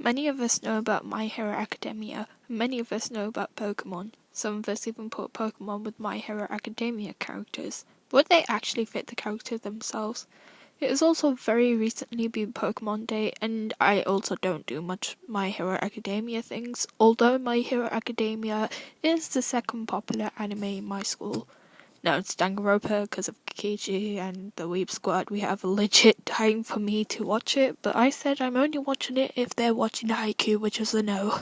Many of us know about My Hero Academia, and many of us know about Pokemon. Some of us even put Pokemon with My Hero Academia characters. Would they actually fit the character themselves? It has also very recently been Pokemon Day, and I also don't do much My Hero Academia things, although My Hero Academia is the second popular anime in my school. Now it's Danganronpa because of Kikichi and the Weeb Squad. We have legit time for me to watch it, but I said I'm only watching it if they're watching Haikyuu, which is a no.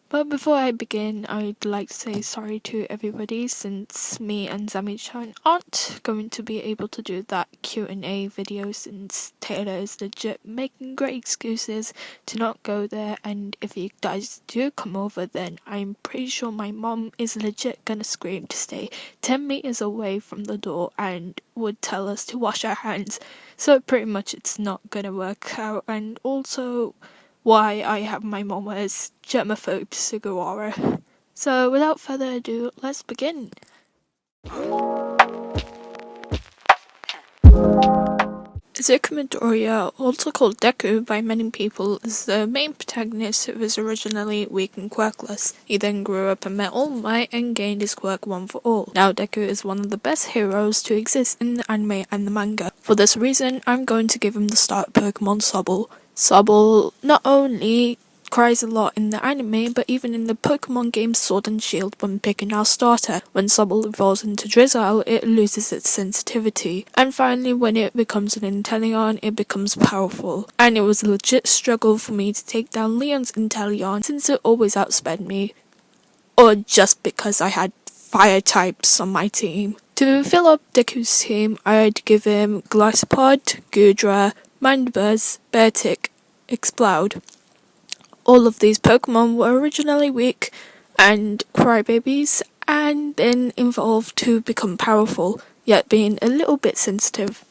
But before I begin, I'd like to say sorry to everybody since me and Zami-chan aren't going to be able to do that Q&A video since Taylor is legit making great excuses to not go there, and if you guys do come over then I'm pretty sure my mom is legit gonna scream to stay 10 meters away from the door and would tell us to wash our hands, so pretty much it's not gonna work out. And also why I have my mom as germaphobe Sugawara. So without further ado, let's begin. Izuku Midoriya, also called Deku by many people, is the main protagonist who was originally weak and quirkless. He then grew up and met All Might and gained his quirk one for all. Now Deku is one of the best heroes to exist in the anime and the manga. For this reason, I'm going to give him the start Pokemon Sobble. Sobble not only cries a lot in the anime, but even in the Pokemon game Sword and Shield when picking our starter. When Sobble evolves into Drizzile, it loses its sensitivity. And finally, when it becomes an Inteleon, it becomes powerful. And it was a legit struggle for me to take down Leon's Inteleon since it always outsped me. Or just because I had fire types on my team. To fill up Deku's team, I'd give him Gliscod, Goodra, Mindbuzz, Beartic, Exploud. All of these Pokemon were originally weak and crybabies, and then evolved to become powerful, yet being a little bit sensitive.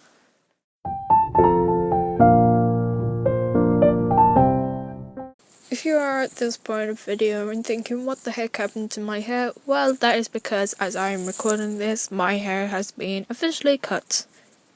If you are at this point of the video and thinking what the heck happened to my hair, well, that is because as I am recording this, my hair has been officially cut.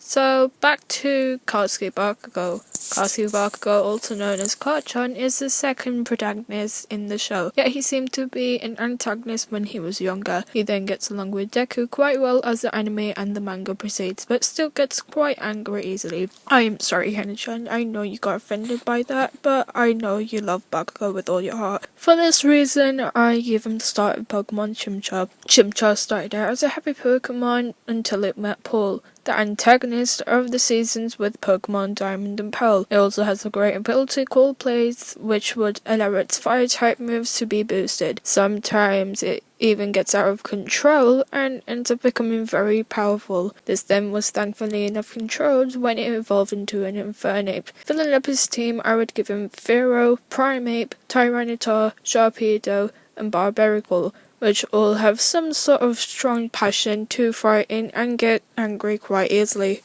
So back to Katsuki Bakugo. Katsuki Bakugo, also known as Kachan, is the second protagonist in the show, yet he seemed to be an antagonist when he was younger. He then gets along with Deku quite well as the anime and the manga proceeds, but still gets quite angry easily. I'm sorry, Hana-chan, I know you got offended by that, but I know you love Bakugo with all your heart. For this reason, I give him the start of Pokemon Chimchar. Chimchar started out as a happy Pokemon until it met Paul, the antagonist of the seasons with Pokemon Diamond and Pearl. It also has a great ability called Blaze, which would allow its fire type moves to be boosted. Sometimes it even gets out of control and ends up becoming very powerful. This then was thankfully enough controlled when it evolved into an Infernape. Filling up his team, I would give him Fearow, Primeape, Tyranitar, Sharpedo, and Barbarical, which all have some sort of strong passion to frighten and get angry quite easily.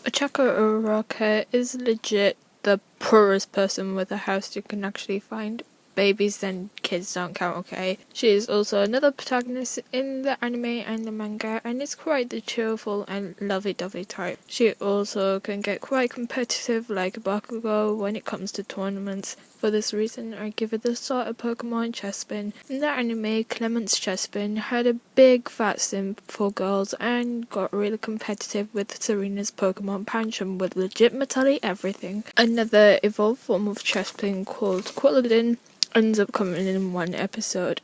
Ochako Uraraka is legit the poorest person with a house you can actually find. Babies and kids don't count, okay? She is also another protagonist in the anime and the manga, and is quite the cheerful and lovey-dovey type. She also can get quite competitive like Bakugo when it comes to tournaments. For this reason, I give it the sort of Pokemon Chespin. In the anime, Clement's Chespin had a big fat simp for girls and got really competitive with Serena's Pokemon Pancham with legit metallic everything. Another evolved form of Chespin called Quilladin ends up coming in one episode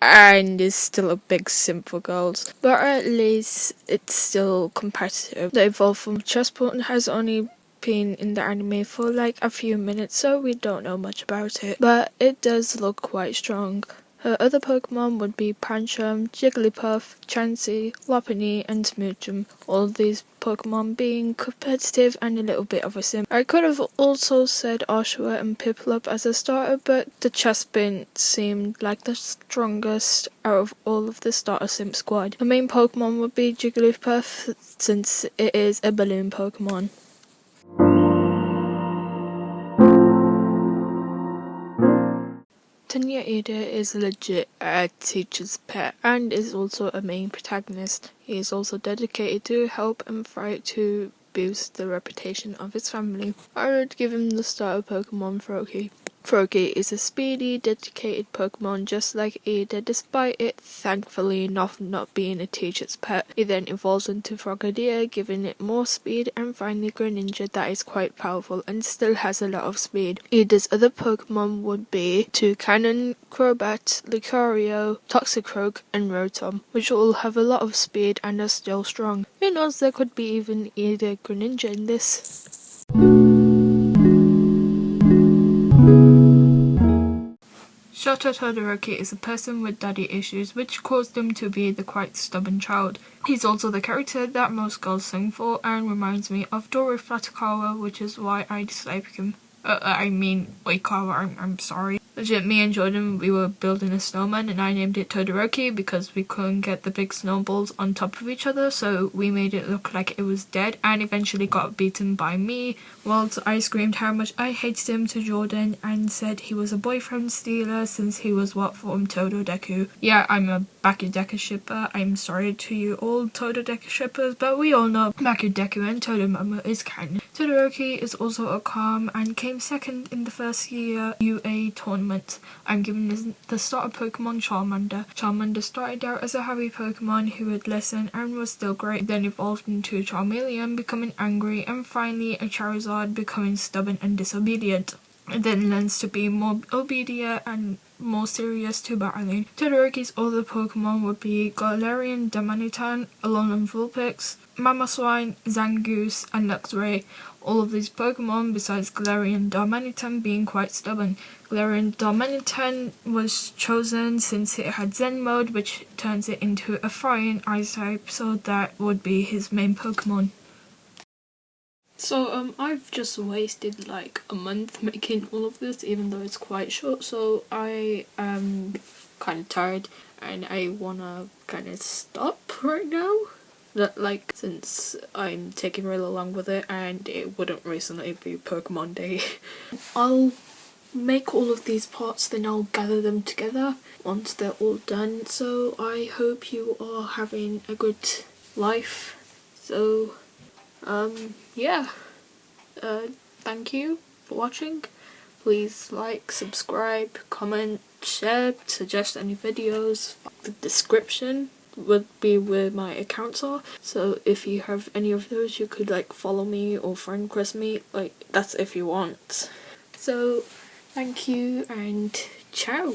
and is still a big simp for girls, but at least it's still competitive. The evolved form of Chespin has only been in the anime for like a few minutes, so we don't know much about it, but it does look quite strong. Her other Pokemon would be Pancham, Jigglypuff, Chansey, Lopunny, and Smoochum, all of these Pokemon being competitive and a little bit of a simp. I could have also said Oshawott and Piplup as a starter, but the Chespin seemed like the strongest out of all of the starter simp squad. The main Pokemon would be Jigglypuff, since it is a balloon Pokemon. Tanya is legit a teacher's pet and is also a main protagonist. He is also dedicated to help and fight to boost the reputation of his family. I would give him the starter Pokemon Froakie. Froakie is a speedy, dedicated Pokemon just like Ada, despite it thankfully not being a teacher's pet. It then evolves into Frogadier, giving it more speed, and finally Greninja that is quite powerful and still has a lot of speed. Ada's other Pokemon would be Toucannon, Crobat, Lucario, Toxicroak, and Rotom, which all have a lot of speed and are still strong. Who knows, there could be even Ada Greninja in this. Shoutout Todoroki is a person with daddy issues, which caused him to be the quite stubborn child. He's also the character that most girls sing for and reminds me of Dori Flatakawa, which is why I dislike him. Oikawa, I'm sorry. Legit, me and Jordan, we were building a snowman and I named it Todoroki because we couldn't get the big snowballs on top of each other, so we made it look like it was dead and eventually got beaten by me, whilst I screamed how much I hated him to Jordan and said he was a boyfriend stealer since he was what from Deku. Yeah, I'm a Deku shipper. I'm sorry to you all Deku shippers, but we all know Deku and Todomomo is canon. Todoroki is also a calm and came second in the first year UA tournament. I'm giving the starter Pokemon Charmander. Charmander started out as a happy Pokemon who would listen and was still great, then evolved into a Charmeleon becoming angry, and finally a Charizard becoming stubborn and disobedient. It then learns to be more obedient and more serious to battling. Todoroki's other Pokemon would be Galarian Damanitan, Alolan Vulpix, Mamoswine, Zangoose, and Luxray. All of these Pokemon, besides Galarian Darmanitan, being quite stubborn. Galarian Darmanitan was chosen since it had Zen mode, which turns it into a fire ice type, so that would be his main Pokemon. So I've just wasted like a month making all of this, even though it's quite short, so I am kind of tired and I wanna kind of stop right now. Like, since I'm taking really long with it and it wouldn't recently be Pokemon Day. I'll make all of these parts, then I'll gather them together once they're all done. So I hope you are having a good life. So yeah, thank you for watching. Please like, subscribe, comment, share, suggest any videos. The description would be where my accounts are, so if you have any of those you could like follow me or friend request me, like that's if you want. So thank you and ciao.